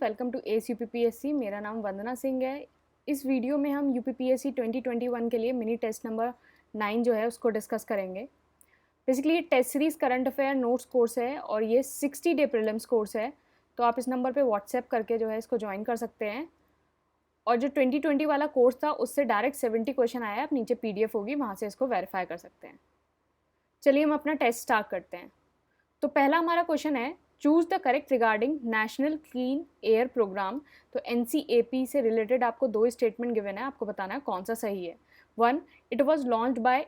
Welcome to S UPPSC. मेरा नाम वंदना सिंह है। इस वीडियो में हम यूपीपीएससी 2021 के लिए मिनी टेस्ट नंबर 9 जो है उसको डिस्कस करेंगे। बेसिकली ये test series current affair notes course है और ये 60 डे प्रीलिम्स कोर्स है। तो आप इस नंबर पे व्हाट्सएप करके जो है इसको ज्वाइन कर सकते हैं। और जो 2020 वाला कोर्स था उससे डायरेक्ट 70 क्वेश्चन आया है, आप नीचे PDF होगी, वहाँ से इसको वेरीफाई कर सकते हैं। चलिए हम अपना टेस्ट स्टार्ट करते हैं। तो पहला हमारा क्वेश्चन है, choose the correct regarding national clean air programme. तो NCAP से रिलेटेड आपको दो स्टेटमेंट गिवन है, आपको बताना है कौन सा सही है। 1. It was launched by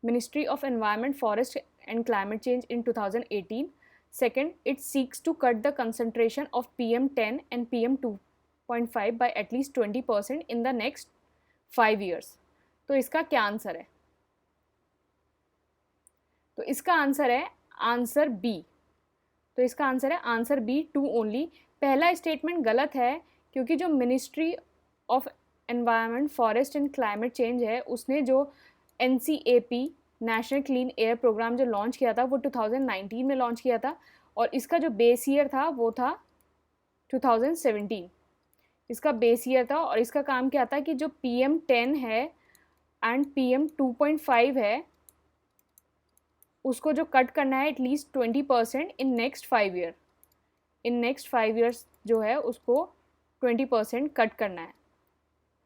ministry of environment forest and climate change in 2018. Second, it seeks to cut the concentration of PM10 and PM2.5 by at least 20% in the next 5 years. तो इसका क्या आंसर है? तो इसका answer है answer B. तो इसका answer है आंसर बी, 2 ओनली। पहला स्टेटमेंट गलत है क्योंकि जो ministry of environment forest and climate change है उसने जो NCAP national clean air programme जो लॉन्च किया था वो 2019 में लॉन्च किया था और इसका जो बेस ईयर था वो था 2017। इसका बेस ईयर था और इसका काम क्या था कि जो PM10 है एंड PM2.5 है उसको जो कट करना है at least 20% in next 5 year. In next 5 years जो है उसको 20% कट करना है।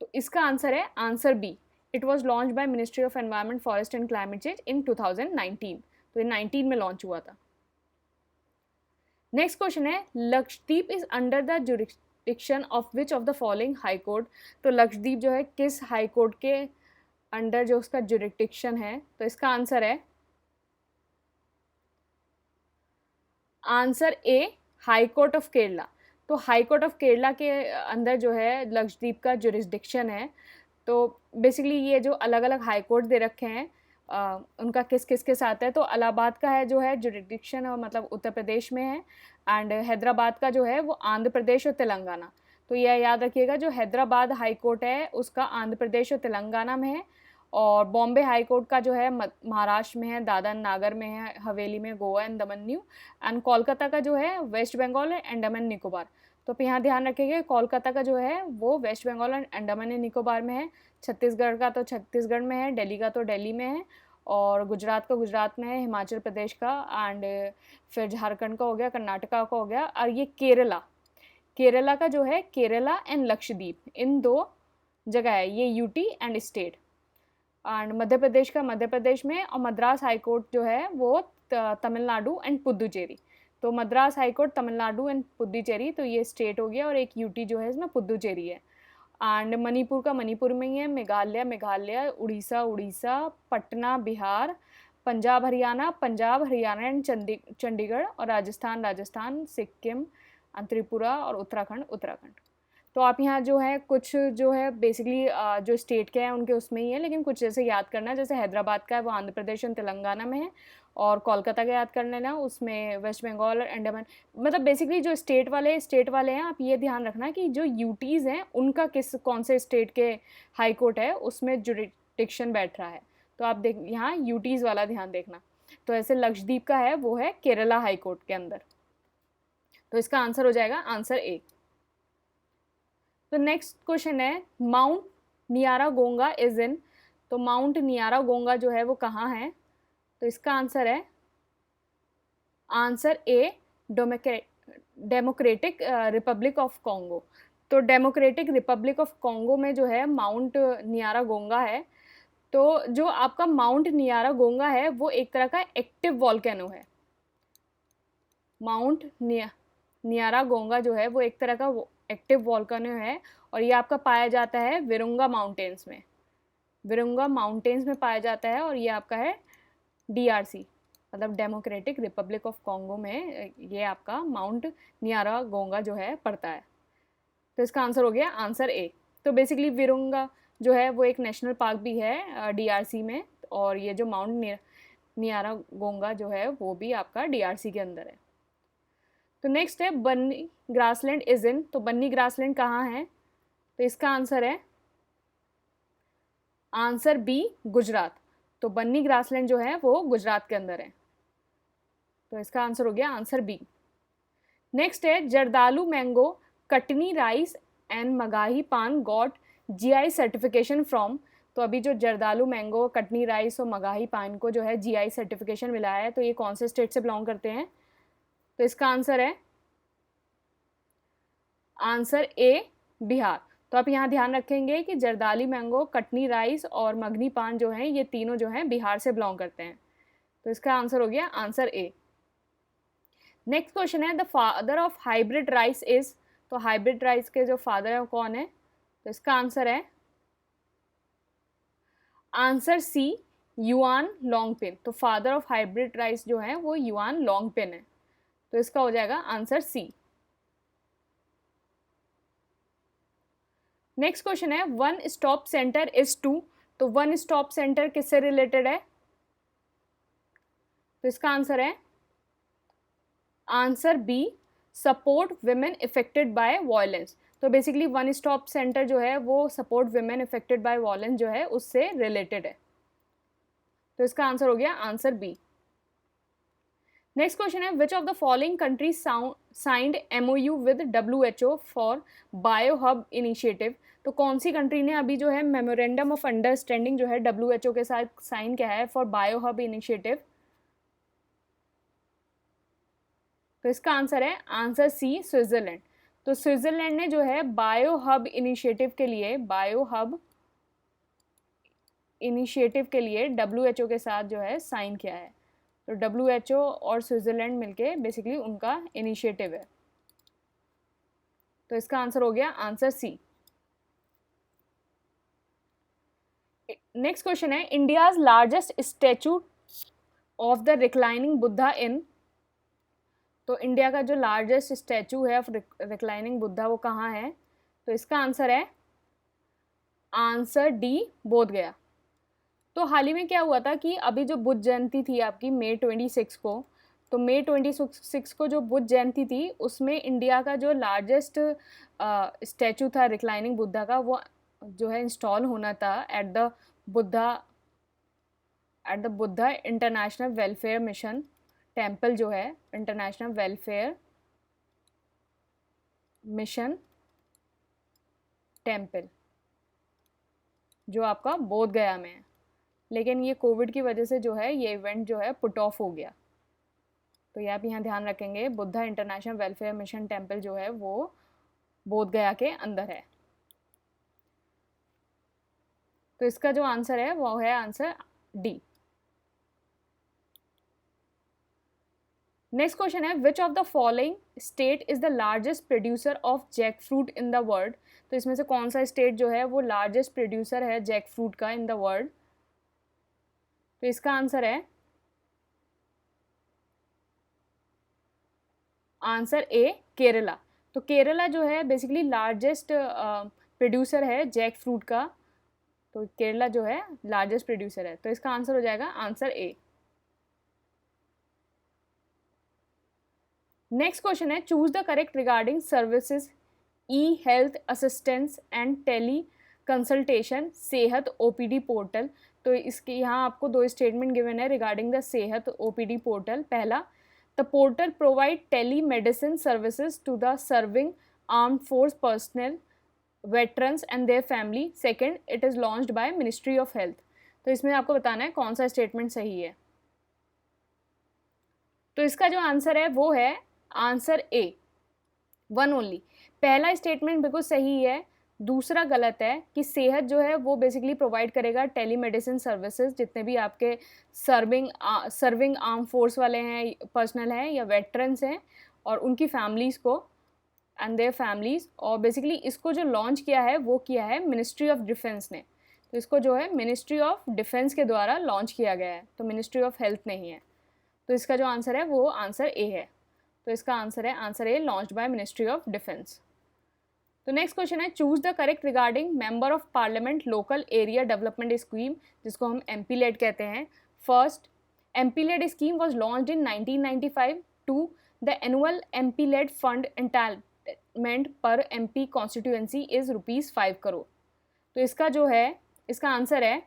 तो इसका आंसर है answer B. It was launch by ministry of environment forest and climate change in 2019। तो ये 19 में लॉन्च हुआ था। नेक्स्ट क्वेश्चन है, Lakshadweep is under the jurisdiction of which of the following high court. तो लक्षद्वीप जो है किस हाई कोर्ट के अंडर जो उसका जुरिडिक्शन है। तो इसका आंसर है answer A, high court of Kerala. तो हाई कोर्ट ऑफ केरला के अंदर जो है लक्षद्वीप का जुरिस्डिक्शन है। तो बेसिकली ये जो अलग अलग हाई कोर्ट दे रखे हैं उनका किस किस के साथ है। तो इलाहाबाद का है जो है जुरिस्डिक्शन और मतलब उत्तर प्रदेश में है, एंड हैदराबाद का जो है वो आंध्र प्रदेश और तेलंगाना। तो यह याद रखिएगा, जो हैदराबाद हाई कोर्ट है उसका आंध्र प्रदेश और तेलंगाना में है, और बॉम्बे हाई कोर्ट का जो है महाराष्ट्र में है, दादर नागर में है, हवेली में, गोवा एंड दमन दीव, एंड कोलकाता का जो है वेस्ट बंगाल एंड अंडमान निकोबार। तो यहाँ ध्यान रखिएगा, कोलकाता का जो है वो West Bengal and Andaman and Nicobar में है, छत्तीसगढ़ का तो छत्तीसगढ़ में है, दिल्ली का तो दिल्ली में है, और गुजरात का गुजरात में है, हिमाचल प्रदेश का, एंड फिर झारखंड का हो गया, कर्नाटका का हो गया, और ये केरला का जो है केरला एंड लक्षद्वीप, इन दो जगह है, ये UT and state. And Madhya Pradesh का मध्य प्रदेश में, और मद्रास हाई कोर्ट जो है वो तमिलनाडु एंड पुदुचेरी। तो Madras high court Tamil Nadu and Puducherry, तो ये स्टेट हो गया, और एक यूटी जो है इसमें पुदुचेरी है। एंड मणिपुर का मणिपुर में ही है, मेघालय, उड़ीसा, पटना बिहार, पंजाब हरियाणा एंड चंडीगढ़, और राजस्थान, सिक्किम, त्रिपुरा और उत्तराखंड। तो आप यहाँ जो है कुछ जो है बेसिकली जो स्टेट के हैं उनके उसमें ही है, लेकिन कुछ जैसे याद करना, जैसे हैदराबाद का है वो आंध्र प्रदेश और तेलंगाना में है, और कोलकाता का याद कर लेना, उसमें वेस्ट बंगाल और अंडमान। मतलब बेसिकली जो स्टेट वाले हैं, आप ये ध्यान रखना कि जो यूटीज़ हैं उनका कौन से स्टेट के हाई कोर्ट है उसमें जुरिडिक्शन बैठ रहा है। तो आप देख यहाँ यूटीज़ वाला ध्यान देखना। तो ऐसे लक्षद्वीप का है वो है केरला हाई कोर्ट के अंदर। तो इसका आंसर हो जाएगा आंसर ए। तो नेक्स्ट क्वेश्चन है, माउंट नियारागोंगा इज इन। तो माउंट नियारागोंगा जो है वो कहाँ है। तो इसका आंसर है answer A, democratic Republic of Congo. तो डेमोक्रेटिक रिपब्लिक ऑफ कॉन्गो में जो है माउंट नियारागोंगा है। तो जो आपका माउंट नियारागोंगा है वो एक तरह का एक्टिव वॉल्केनो है। माउंट नियारागोंगा जो है वो एक तरह का एक्टिव वॉल्केनो है, और ये आपका पाया जाता है विरुंगा माउंटेन्स में पाया जाता है, और ये आपका है DRC मतलब डेमोक्रेटिक रिपब्लिक ऑफ कॉन्गो में ये आपका माउंट नियारागोंगा जो है पड़ता है। तो इसका आंसर हो गया आंसर ए। तो बेसिकली विरुंगा जो है वो एक नेशनल पार्क भी है DRC में, और ये जो माउंट नियारागोंगा जो है वो भी आपका DRC के अंदर है। तो नेक्स्ट है, बन्नी ग्रासलैंड इज इन। तो बन्नी ग्रासलैंड कहाँ है। तो इसका आंसर है आंसर बी, गुजरात। तो बन्नी ग्रासलैंड जो है वो गुजरात के अंदर है। तो इसका आंसर हो गया आंसर बी। नेक्स्ट है, Jardalu mango Katni rice and Magahi paan got GI certification from. तो अभी जो जर्दालू मैंगो, कटनी राइस और मगाही पान को जो है जीआई सर्टिफिकेशन मिला है, तो ये कौन से स्टेट से बिलोंग करते हैं? तो इसका आंसर है आंसर ए बिहार। तो आप यहाँ ध्यान रखेंगे कि जर्दाली मैंगो, कटनी राइस और मगनी पान जो हैं ये तीनों जो हैं बिहार से बिलोंग करते हैं। तो इसका आंसर हो गया आंसर ए। नेक्स्ट क्वेश्चन है the father of hybrid rice is. तो हाइब्रिड राइस के जो फादर है वो कौन है? तो इसका आंसर है आंसर सी युआन लॉन्गपिन। तो फादर ऑफ हाइब्रिड राइस जो है वो युआन लॉन्गपिन है। तो इसका हो जाएगा आंसर सी। नेक्स्ट क्वेश्चन है one stop centre is to. तो वन स्टॉप सेंटर किससे रिलेटेड है? तो इसका आंसर है answer B support women affected by violence. तो बेसिकली वन स्टॉप सेंटर जो है वो support women affected by violence जो है उससे रिलेटेड है। तो इसका आंसर हो गया आंसर बी। नेक्स्ट क्वेश्चन है which of the following countries signed MOU with WHO for bio hub initiative. तो कौन सी कंट्री ने अभी जो है मेमोरेंडम ऑफ अंडरस्टैंडिंग जो है डब्ल्यूएचओ के साथ साइन किया है फॉर बायो हब इनिशिएटिव? तो इसका आंसर है आंसर सी स्विट्जरलैंड। तो स्विट्जरलैंड ने जो है बायो हब इनिशिएटिव के लिए डब्ल्यूएचओ के साथ जो है साइन किया है। तो डब्ल्यूएचओ और स्विट्जरलैंड मिलके बेसिकली उनका इनिशिएटिव है। तो इसका आंसर हो गया आंसर सी। नेक्स्ट क्वेश्चन है India's largest statue of the reclining Buddha in. तो इंडिया का जो लार्जेस्ट स्टैचू है ऑफ रिक्लाइनिंग बुद्धा वो कहाँ है? तो इसका आंसर है आंसर डी बोध गया। तो हाल ही में क्या हुआ था कि अभी जो बुद्ध जयंती थी आपकी मई 26 को, तो मई 26 को जो बुद्ध जयंती थी उसमें इंडिया का जो लार्जेस्ट स्टैचू था रिक्लाइनिंग बुद्धा का वो जो है इंस्टॉल होना था at the Buddha international welfare mission temple जो है इंटरनेशनल वेलफेयर मिशन टेम्पल जो आपका बोध गया में है। लेकिन ये कोविड की वजह से जो है ये इवेंट जो है पुट ऑफ हो गया। तो ये आप यहाँ ध्यान रखेंगे Buddha international welfare mission temple जो है वो बोध गया के अंदर है। तो इसका जो आंसर है वो है आंसर डी। नेक्स्ट क्वेश्चन है which of the following state is the largest producer of jack fruit in the world. तो इसमें से कौन सा स्टेट जो है वो लार्जेस्ट प्रोड्यूसर है जैक फ्रूट का इन द वर्ल्ड? तो इसका आंसर है आंसर ए केरला। तो केरला जो है बेसिकली लार्जेस्ट प्रोड्यूसर है जैक फ्रूट का। तो केरला जो है लार्जेस्ट प्रोड्यूसर है। तो इसका आंसर हो जाएगा आंसर ए। नेक्स्ट क्वेश्चन है choose the correct regarding services e health assistance and teleconsultation Sehat OPD portal. तो इसके यहाँ आपको दो स्टेटमेंट गिवन है regarding the Sehat OPD portal. पहला, the portal provide telemedicine services to the serving armed force personal veterans and their family. Second, it is launched by ministry of health. तो इसमें आपको बताना है कौन सा स्टेटमेंट सही है। तो इसका जो आंसर है वो है आंसर ए वन ओनली। पहला स्टेटमेंट बिल्कुल सही है, दूसरा गलत है कि सेहत जो है वो बेसिकली प्रोवाइड करेगा टेलीमेडिसिन सर्विसेज जितने भी आपके सर्विंग आर्म फोर्स वाले हैं, पर्सनल हैं या वेटरन्स हैं और उनकी फैमिलीज़ को एंड देयर फैमिलीज़। और बेसिकली इसको जो लॉन्च किया है वो किया है मिनिस्ट्री ऑफ डिफेंस ने। तो इसको जो है मिनिस्ट्री ऑफ डिफेंस के द्वारा लॉन्च किया गया है, तो मिनिस्ट्री ऑफ हेल्थ नहीं है। तो इसका जो आंसर है वो आंसर ए है। तो इसका आंसर है answer A launched by ministry of defence. तो नेक्स्ट क्वेश्चन है choose the correct regarding member of parliament local area development scheme जिसको हम एमपीलेड कहते हैं। First, MPLAD scheme was launched in 1995। Two, the annual MPLAD fund entitlement पर MP constituency is ₹5 crore. तो इसका जो है इसका आंसर है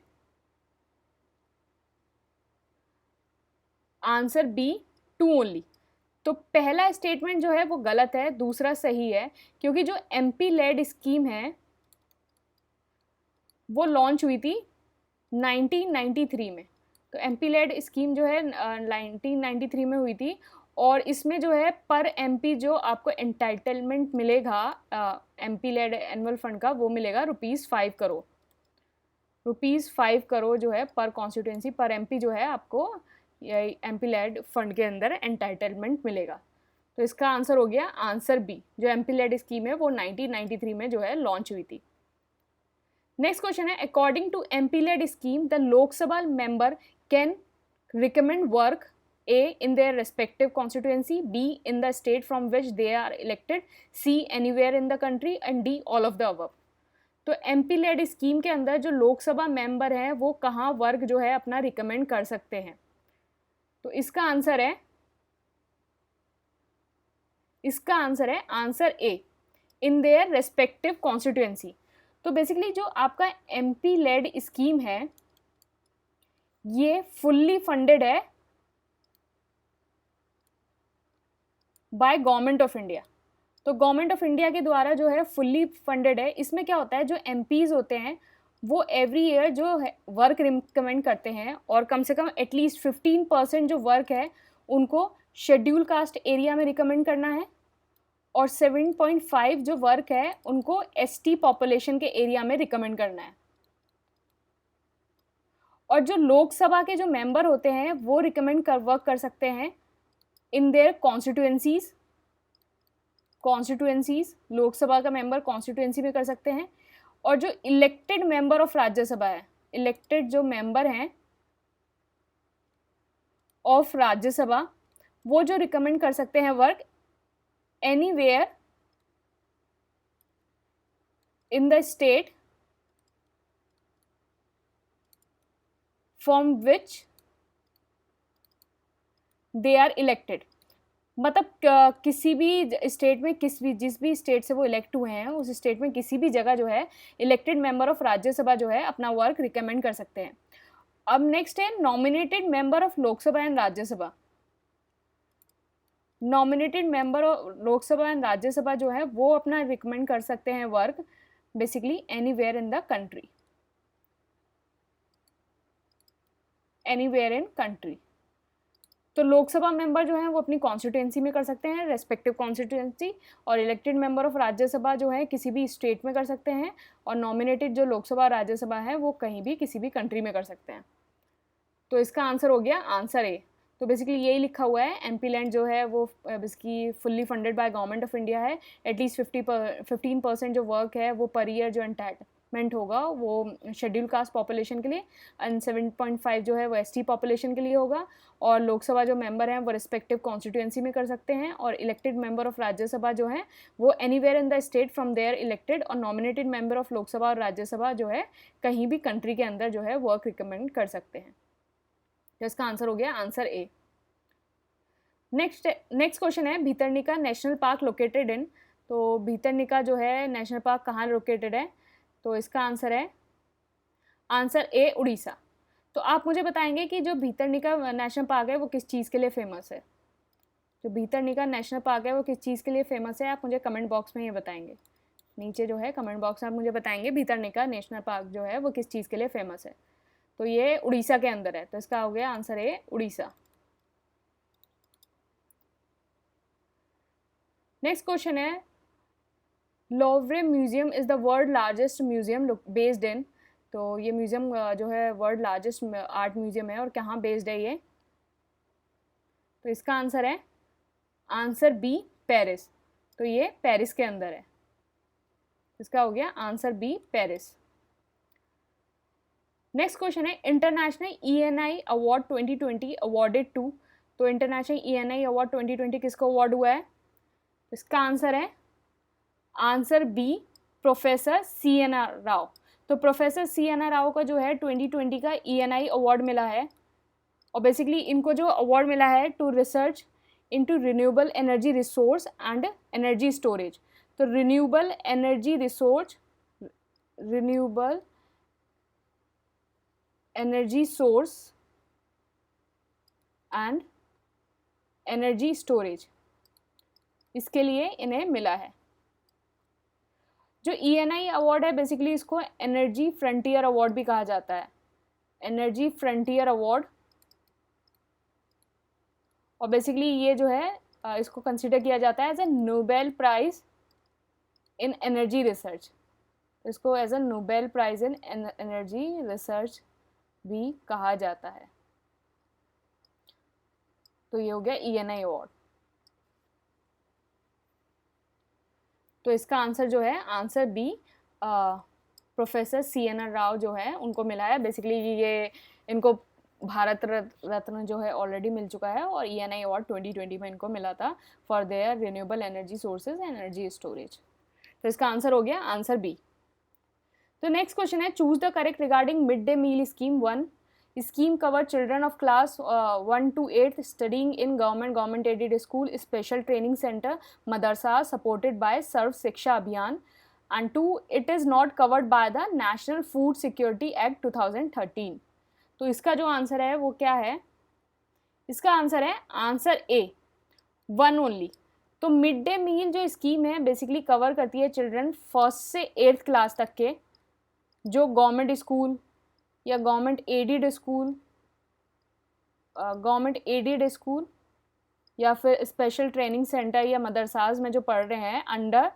आंसर बी 2 ओनली। तो पहला स्टेटमेंट जो है वो गलत है, दूसरा सही है, क्योंकि जो एमपी लेड स्कीम है वो लॉन्च हुई थी 1993 में। तो एमपी लेड स्कीम जो है 1993 में हुई थी, और इसमें जो है पर एमपी जो आपको एंटाइटलमेंट मिलेगा एमपी लेड एनुअल फंड का, वो मिलेगा ₹5 करोड़। ₹5 करोड़ जो है पर कॉन्स्टिट्यूंसी, पर एमपी जो है आपको एमपी लेड फंड के अंदर एंटाइटलमेंट मिलेगा। तो इसका आंसर हो गया आंसर बी, जो एमपी लेड स्कीम है वो 1993 में जो है लॉन्च हुई थी। नेक्स्ट क्वेश्चन है, according to MP LAD scheme the Lok Sabha member can recommend work A in their respective constituency, B in the state from which they are elected, C anywhere in the country, and D all of the above। तो MP LAD scheme के अंदर जो Lok Sabha member हैं वो कहाँ work जो है अपना रिकमेंड कर सकते हैं? तो इसका आंसर है answer A, in their respective constituency. तो बेसिकली जो आपका एमपी लेड स्कीम है ये फुल्ली फंडेड है बाय गवर्नमेंट ऑफ इंडिया। तो गवर्नमेंट ऑफ इंडिया के द्वारा जो है फुल्ली फंडेड है। इसमें क्या होता है, जो एमपीज होते हैं वो एवरी ईयर जो है वर्क रिकमेंड करते हैं, और कम से कम एटलीस्ट 15% जो वर्क है उनको शेड्यूल कास्ट एरिया में रिकमेंड करना है, और 7.5 जो वर्क है उनको एसटी पॉपुलेशन के एरिया में रिकमेंड करना है। और जो लोकसभा के जो मेंबर होते हैं वो रिकमेंड वर्क कर सकते हैं इन देयर कॉन्स्टिट्यूएंसीज। लोकसभा का मेंबर कॉन्स्टिट्यूएंसी में कर सकते हैं, और जो इलेक्टेड मेंबर ऑफ राज्यसभा है, इलेक्टेड जो मेंबर हैं ऑफ राज्यसभा, वो जो रिकमेंड कर सकते हैं work anywhere in the state from which they are elected. मतलब किसी भी स्टेट में जिस भी स्टेट से वो इलेक्ट हुए हैं उस स्टेट में किसी भी जगह जो है इलेक्टेड मेंबर ऑफ राज्यसभा जो है अपना वर्क रिकमेंड कर सकते हैं। अब नेक्स्ट है nominated member of Lok Sabha and Rajya Sabha. Nominated member of Lok Sabha and Rajya Sabha जो है वो अपना रिकमेंड कर सकते हैं work basically anywhere in the country, anywhere in country. तो लोकसभा मेंबर जो है वो अपनी कॉन्स्टिट्यूएंसी में कर सकते हैं, रेस्पेक्टिव कॉन्स्टिट्यूएंसी, और इलेक्टेड मेंबर ऑफ राज्यसभा जो है किसी भी स्टेट में कर सकते हैं, और नॉमिनेटेड जो लोकसभा राज्यसभा है वो कहीं भी किसी भी कंट्री में कर सकते हैं। तो इसका आंसर हो गया आंसर ए। तो बेसिकली यही लिखा हुआ है, एमपी लैंड जो है वो इसकी fully funded by government of India है। एटलीस्ट 15% जो वर्क है वो पर ईयर जो एंटाइटमेंट होगा वो शेड्यूल कास्ट पॉपुलेशन के लिए, एंड 7.5 जो है वो एसटी पॉपुलेशन के लिए होगा, और लोकसभा जो मेंबर हैं वो रिस्पेक्टिव कॉन्स्टिट्यूएंसी में कर सकते हैं, और इलेक्टेड मेंबर ऑफ राज्यसभा जो है वो anywhere in the state from there elected, और नॉमिनेटेड मेंबर ऑफ लोकसभा और राज्यसभा जो है कहीं भी कंट्री के अंदर जो है वर्क रिकमेंड कर सकते हैं। तो इसका आंसर हो गया आंसर ए। नेक्स्ट क्वेश्चन है, भीतरनिका नेशनल पार्क लोकेटेड इन। तो भीतरनिका जो है नेशनल पार्क कहाँ लोकेटेड है? तो इसका आंसर है आंसर ए, उड़ीसा। तो आप मुझे बताएंगे कि जो भीतरनिका नेशनल पार्क है वो किस चीज़ के लिए फेमस है? जो भीतरनिका नेशनल पार्क है वो किस चीज़ के लिए फेमस है? आप मुझे कमेंट बॉक्स में ये बताएंगे, नीचे जो है कमेंट बॉक्स में आप मुझे बताएंगे भीतरनिका नेशनल पार्क जो है वो किस चीज़ के लिए फेमस है। तो ये उड़ीसा के अंदर है, तो इसका हो गया answer A, Orissa. Next question है, Louvre museum is the world largest museum based in. तो ये म्यूजियम जो है वर्ल्ड लार्जेस्ट आर्ट म्यूजियम है, और कहाँ बेस्ड है ये? तो इसका आंसर है आंसर बी, पेरिस। तो ये पेरिस के अंदर है, इसका हो गया answer B, Paris. Next question है, international ENI award 2020 awarded to. तो इंटरनेशनल ENI अवार्ड 2020 किसको अवार्ड हुआ है? इसका आंसर है answer B, professor CNR Rao. तो प्रोफेसर CNR राव का जो है 2020 का ENI अवार्ड मिला है, और बेसिकली इनको जो अवार्ड मिला है to research into renewable energy resource and energy storage. तो renewable energy resource, renewable energy source and energy storage, इसके लिए इन्हें मिला है। जो ENI अवार्ड है बेसिकली इसको एनर्जी फ्रंटियर अवार्ड भी कहा जाता है, एनर्जी फ्रंटियर अवार्ड। और बेसिकली ये जो है इसको कंसिडर किया जाता है as a Nobel prize in energy research. इसको as a Nobel prize in energy research भी कहा जाता है। तो ये हो गया ENI अवार्ड। तो इसका आंसर जो है answer B, professor CNR Rao जो है उनको मिला है। बेसिकली ये इनको भारत रत्न जो है ऑलरेडी मिल चुका है और ENI अवार्ड 2020 में इनको मिला था for their renewable energy sources and energy storage. तो इसका आंसर हो गया आंसर बी। तो नेक्स्ट क्वेश्चन है, choose the correct regarding mid day meal scheme 1। Scheme cover children of class 1 to 8 studying in government aided school special training centre मदरसा supported by Sarva Shiksha Abhiyan. And 2, it is not covered by the national food security act 2013। तो इसका जो answer है वो क्या है? इसका answer है आंसर ए, 1 ओनली। तो मिड डे मील जो स्कीम है बेसिकली कवर करती है चिल्ड्रन 1st से 8th क्लास तक के जो गवर्नमेंट स्कूल या गवर्नमेंट एडेड स्कूल या फिर स्पेशल ट्रेनिंग सेंटर या मदरसाज में जो पढ़ रहे हैं अंडर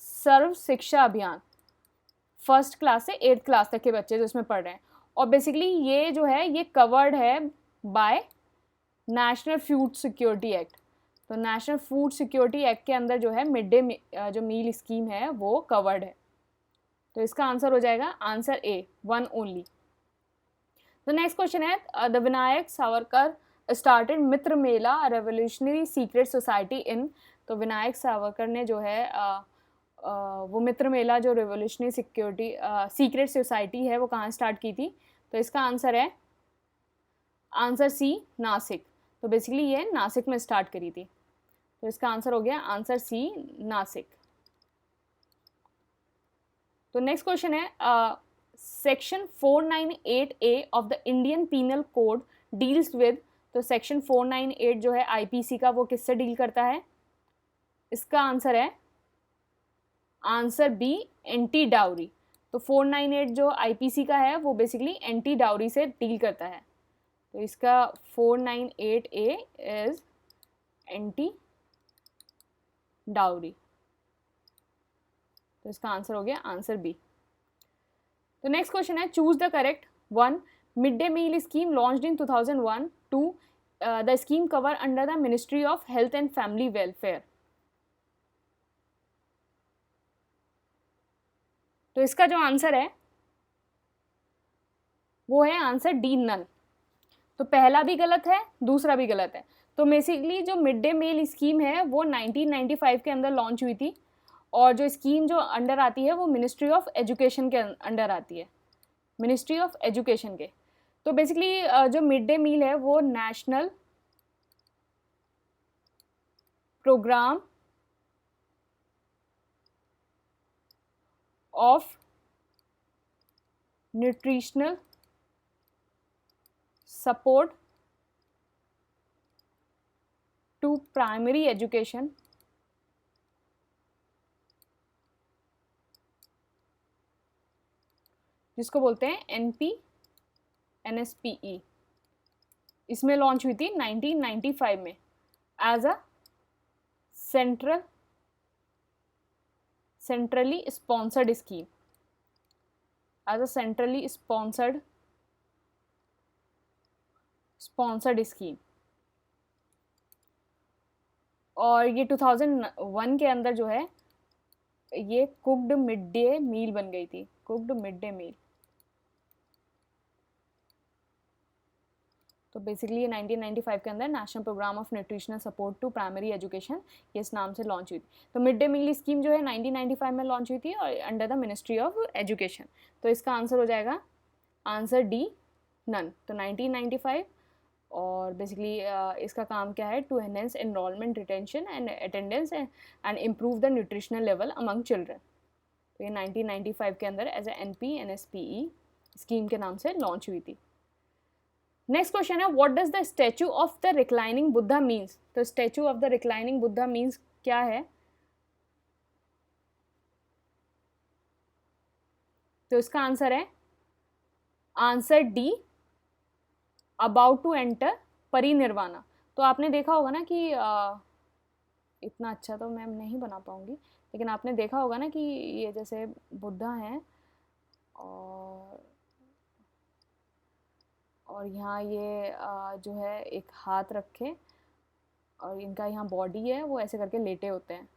सर्व शिक्षा अभियान, 1st क्लास से 8th क्लास तक के बच्चे जो इसमें पढ़ रहे हैं। और बेसिकली ये जो है ये कवर्ड है by national food security act. तो नेशनल फूड सिक्योरिटी एक्ट के अंदर जो है मिड डे जो मील स्कीम है वो कवर्ड है। तो इसका आंसर हो जाएगा आंसर ए, 1 ओनली। तो नेक्स्ट क्वेश्चन है, the Vinayak Savarkar started Mitra Mela revolutionary secret society in. तो विनायक सावरकर ने जो है वो मित्र मेला जो रेवोल्यूशनरी सीक्रेट सोसाइटी है वो कहाँ स्टार्ट की थी? तो इसका आंसर है आंसर सी, नासिक। तो बेसिकली ये नासिक में स्टार्ट करी थी। तो इसका आंसर हो गया आंसर सी, नासिक। तो नेक्स्ट क्वेश्चन है, section 498A of the Indian penal code deals with. तो सेक्शन 498 जो है IPC का वो किससे डील करता है? इसका आंसर है आंसर बी, एंटी डाउरी। तो 498 जो IPC का है वो बेसिकली एंटी डाउरी से डील करता है। तो इसका 498A इज एंटी डाउरी। तो इसका आंसर हो गया आंसर बी। तो नेक्स्ट क्वेश्चन है, choose the correct 1। Mid day meal scheme launched in 2001। 2, the scheme cover under the ministry of health and family welfare. तो इसका जो आंसर है वो है आंसर डी, नन। तो पहला भी गलत है, दूसरा भी गलत है। तो बेसिकली जो मिड डे मील स्कीम है वो 1995 के अंदर लॉन्च हुई थी और जो स्कीम जो अंडर आती है वो मिनिस्ट्री ऑफ एजुकेशन के अंडर आती है, मिनिस्ट्री ऑफ एजुकेशन के। तो बेसिकली जो मिड डे मील है वो national programme of nutritional support to primary education जिसको बोलते हैं NSPE, इसमें लॉन्च हुई थी 1995 में as a centrally sponsored scheme, as a centrally sponsored scheme. और ये 2001 के अंदर जो है ये कुक्ड मिड डे मील बन गई थी, कुक्ड मिड डे मील। तो बेसिकली ये 1995 के अंदर national programme of nutritional support to primary education ये इस नाम से लॉन्च हुई थी। तो मिड डे मील स्कीम जो है 1995 में लॉन्च हुई थी और under the ministry of education. तो इसका आंसर हो जाएगा आंसर डी, नन। तो 1995 और बेसिकली इसका काम क्या है? To enhance enrolment, retention and attendance and improve the nutritional level among children. तो ये 1995 के अंदर एज ए NSPE स्कीम के नाम से लॉन्च हुई थी। नेक्स्ट क्वेश्चन है what does the statue of the reclining Buddha means. तो statue of the reclining Buddha means क्या है? तो इसका आंसर है answer D, about to enter parinirvana. तो आपने देखा होगा ना कि इतना अच्छा तो मैं नहीं बना पाऊंगी, लेकिन आपने देखा होगा ना कि ये जैसे बुद्धा हैं और यहाँ ये जो है एक हाथ रखे और इनका यहाँ बॉडी है, वो ऐसे करके लेटे होते हैं,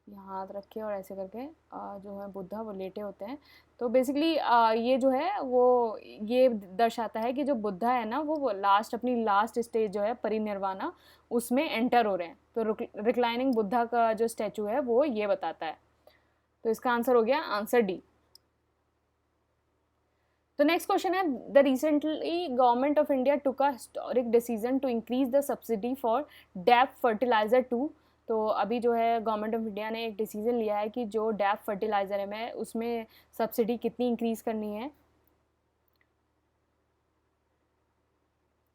यहाँ हाथ रखे और ऐसे करके जो है बुद्धा वो लेटे होते हैं। तो बेसिकली ये जो है वो ये दर्शाता है कि जो बुद्धा है ना वो लास्ट अपनी लास्ट स्टेज जो है परिनिर्वाणा उसमें एंटर हो रहे हैं। तो रिक्लाइनिंग बुद्धा का जो स्टैचू है वो ये बताता है। तो इसका आंसर हो गया आंसर डी। तो नेक्स्ट क्वेश्चन है the recently government of India took a historic decision to increase the subsidy for DAP fertiliser 2। तो अभी जो है गवर्नमेंट ऑफ इंडिया ने एक डिसीजन लिया है कि जो डैप फर्टिलाइजर है मैं उसमें सब्सिडी कितनी इंक्रीज करनी है।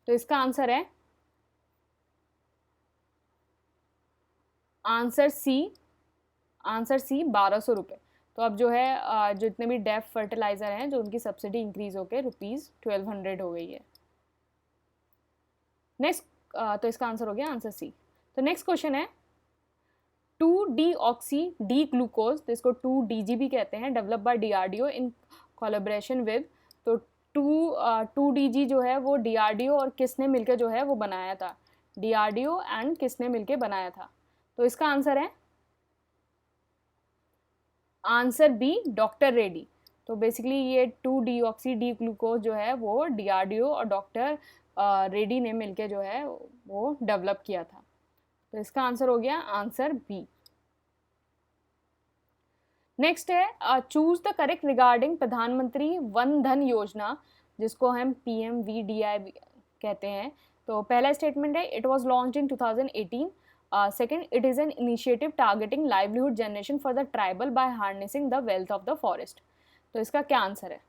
तो इसका आंसर है आंसर सी, आंसर सी 1200 रुपये। तो अब जो है जितने भी डैप फर्टिलाइजर हैं जो उनकी सब्सिडी इंक्रीज होकर ₹1200 हो गई है। नेक्स्ट तो इसका आंसर हो गया आंसर सी। तो नेक्स्ट क्वेश्चन है 2-डीऑक्सी डी ग्लूकोज, तो इसको 2-DG भी कहते हैं, develop by DRDO in collaboration with. तो 2-DG जो है वो DRDO और किसने मिलकर जो है वो बनाया था? DRDO एंड किसने मिलकर बनाया था? तो इसका आंसर है आंसर बी, डॉक्टर रेड्डी। तो बेसिकली ये 2-डीऑक्सी डी ग्लूकोज जो है वो DRDO और डॉक्टर रेड्डी ने मिलकर जो है वो डेवलप किया था। तो इसका आंसर हो गया आंसर बी। नेक्स्ट है चूज द करेक्ट रिगार्डिंग प्रधानमंत्री वन धन योजना, जिसको हम PMVDI कहते हैं। तो पहला स्टेटमेंट है it was launched in 2018। Second, it is an initiative targeting livelihood generation for the tribal bye harnessing the wealth of the forest. तो इसका क्या आंसर है?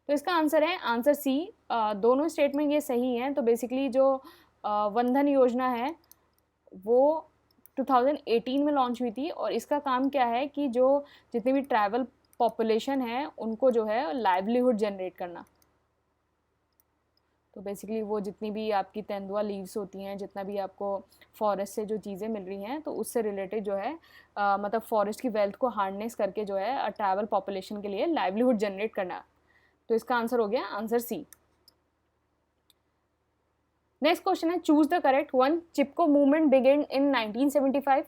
तो इसका आंसर है आंसर सी। दोनों स्टेटमेंट ये सही हैं। तो बेसिकली जो वन धन योजना है वो 2018 में लॉन्च हुई थी और इसका काम क्या है कि जो जितनी भी ट्राइबल पॉपुलेशन है उनको जो है लाइवलीहुड जनरेट करना। तो बेसिकली वो जितनी भी आपकी तेंदुआ लीव्स होती हैं, जितना भी आपको फॉरेस्ट से जो चीज़ें मिल रही हैं, तो उससे रिलेटेड जो है मतलब फॉरेस्ट की वेल्थ को हार्नेस करके जो है ट्राइबल पॉपुलेशन के लिए लाइवलीहुड जनरेट करना। तो इसका आंसर हो गया आंसर सी। नेक्स्ट क्वेश्चन है choose the correct one. Chipko movement began in 1975।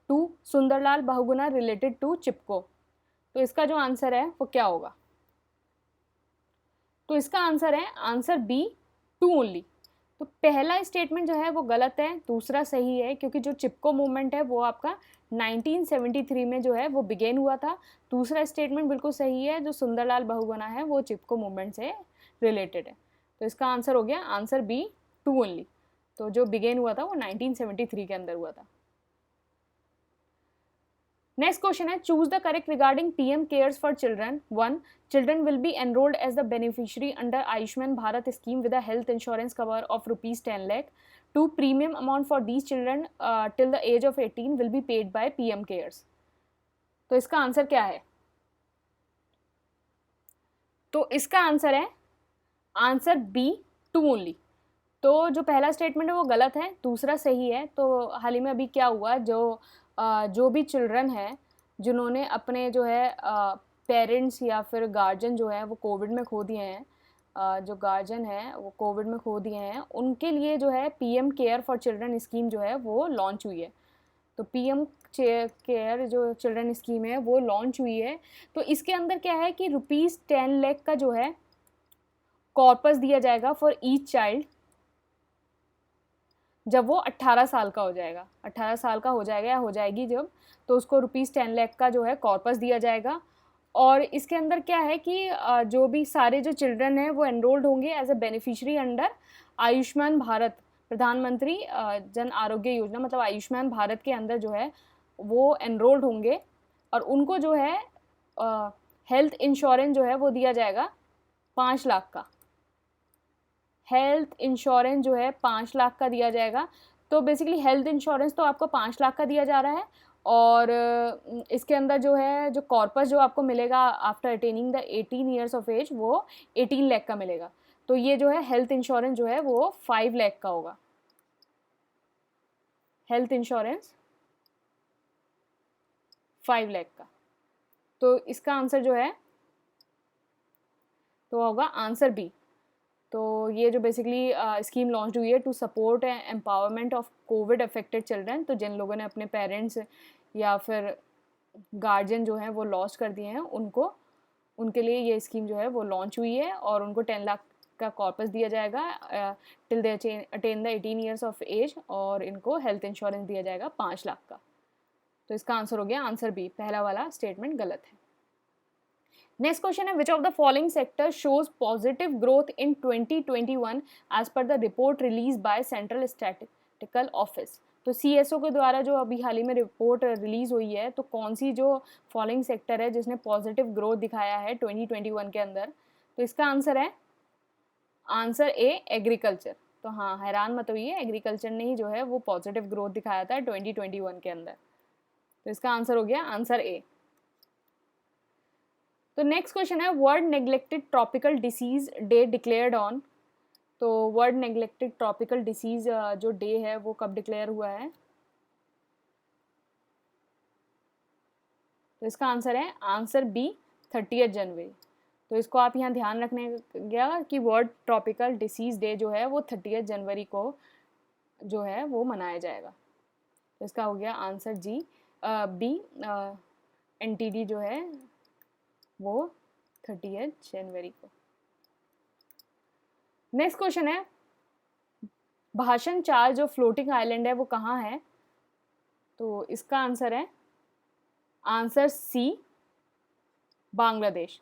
2, Sunderlal Bahuguna related to Chipko. तो इसका जो आंसर है वो क्या होगा? तो इसका आंसर है आंसर बी, 2 ओनली। तो पहला स्टेटमेंट जो है वो गलत है, दूसरा सही है, क्योंकि जो चिपको मूवमेंट है वो आपका 1973 में जो है वो बिगेन हुआ था। दूसरा स्टेटमेंट बिल्कुल सही है, जो सुंदरलाल बहुगुणा है वो चिपको मूवमेंट से रिलेटेड है। तो इसका आंसर हो गया आंसर बी, 2 ओनली। तो जो बिगेन हुआ था वो 1973 के अंदर हुआ था। नेक्स्ट क्वेश्चन है choose the correct regarding PM cares for children. 1, children will be enrolled as the beneficiary under Ayushman Bharat scheme with a health insurance cover of ₹10 lakh। 2, premium amount for these children till the age of 18 will be paid by PM cares. तो इसका answer क्या है? तो इसका answer है answer B, 2 only. तो जो पहला स्टेटमेंट है वो गलत है, दूसरा सही है। तो हाल ही में अभी क्या हुआ, जो भी चिल्ड्रन हैं जिन्होंने अपने जो है पेरेंट्स या फिर गार्जियन जो है वो कोविड में खो दिए हैं, जो गार्जियन है वो कोविड में खो दिए हैं, उनके लिए जो है PM care for children scheme जो है वो लॉन्च हुई है। तो PM केयर जो चिल्ड्रन स्कीम है वो लॉन्च हुई है। तो इसके अंदर क्या है कि ₹10 lakh का जो है कॉर्पस दिया जाएगा फॉर ईच चाइल्ड जब वो 18 साल का हो जाएगा। 18 साल का हो जाएगा या हो जाएगी जब, तो उसको ₹10 lakh का जो है कॉर्पस दिया जाएगा। और इसके अंदर क्या है कि जो भी सारे जो चिल्ड्रन हैं वो एनरोल्ड होंगे as a beneficiary under Ayushman Bharat, Pradhan Mantri Jan Arogya Yojana, मतलब आयुष्मान भारत के अंदर जो है वो एनरोल्ड होंगे और उनको जो है हेल्थ इंश्योरेंस जो है वो दिया जाएगा 5 लाख का। हेल्थ इंश्योरेंस जो है 5 लाख का दिया जाएगा। तो बेसिकली हेल्थ इंश्योरेंस तो आपको 5 लाख का दिया जा रहा है, और इसके अंदर जो है जो कॉर्पस जो आपको मिलेगा after attaining the 18 years of age वो 18 लाख का मिलेगा। तो ये जो है हेल्थ इंश्योरेंस जो है वो 5 लाख का होगा। हेल्थ इंश्योरेंस 5 लाख का। तो इसका आंसर जो है तो होगा आंसर बी। तो ये जो बेसिकली स्कीम लॉन्च हुई है to support empowerment of covid affected children, तो जिन लोगों ने अपने पेरेंट्स या फिर गार्जियन जो हैं वो लॉस्ट कर दिए हैं उनको, उनके लिए ये स्कीम जो है वो लॉन्च हुई है, और उनको 10 लाख का कॉर्पस दिया जाएगा till they attain the 18 years of age, और इनको हेल्थ इंश्योरेंस दिया जाएगा 5 लाख का। तो इसका आंसर हो गया आंसर बी, पहला वाला स्टेटमेंट गलत है। नेक्स्ट क्वेश्चन है, which of the following sector shows positive growth in 2021 as per the report release by central statistical office. तो CSO के द्वारा जो अभी हाल ही में रिपोर्ट रिलीज हुई है, तो कौन सी जो फॉलोइंग सेक्टर है जिसने पॉजिटिव ग्रोथ दिखाया है 2021 के अंदर। तो इसका आंसर है आंसर ए, एग्रीकल्चर। तो हाँ, हैरान मत होइए, एग्रीकल्चर ने ही जो है वो पॉजिटिव ग्रोथ दिखाया था 2021 के अंदर। तो इसका आंसर हो गया आंसर ए। तो नेक्स्ट क्वेश्चन है, world neglected tropical disease day declared on. तो वर्ल्ड नेग्लेक्टेड ट्रॉपिकल डिसीज जो डे है वो कब डिक्लेयर हुआ है। तो इसका आंसर है आंसर बी, 30 जनवरी। तो इसको आप यहाँ ध्यान रखने गया कि वर्ल्ड ट्रॉपिकल डिसीज डे जो है वो 30 जनवरी को जो है वो मनाया जाएगा। तो इसका हो गया आंसर जी, बी, NTD जो है वो 30 जनवरी को। नेक्स्ट क्वेश्चन है, भाषण 4 जो फ्लोटिंग आइलैंड है वो कहाँ है। तो इसका आंसर है आंसर सी, बांग्लादेश।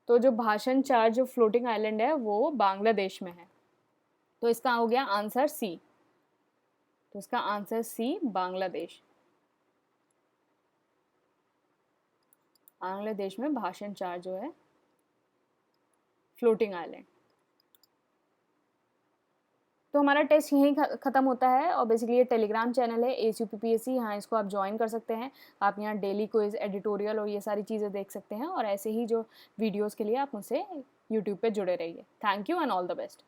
तो जो भाषण 4 जो फ्लोटिंग आइलैंड है वो बांग्लादेश में है। तो इसका हो गया आंसर सी। तो इसका आंसर सी, बांग्लादेश। बांग्लादेश में भाषण 4 जो है फ्लोटिंग आइलैंड। तो हमारा टेस्ट यहीं ख़त्म होता है, और बेसिकली ये टेलीग्राम चैनल है ASUPPSC, यहाँ इसको आप ज्वाइन कर सकते हैं। आप यहाँ डेली क्विज, एडिटोरियल और ये सारी चीज़ें देख सकते हैं, और ऐसे ही जो वीडियोस के लिए आप मुझसे यूट्यूब पे जुड़े रहिए। Thank you and all the best.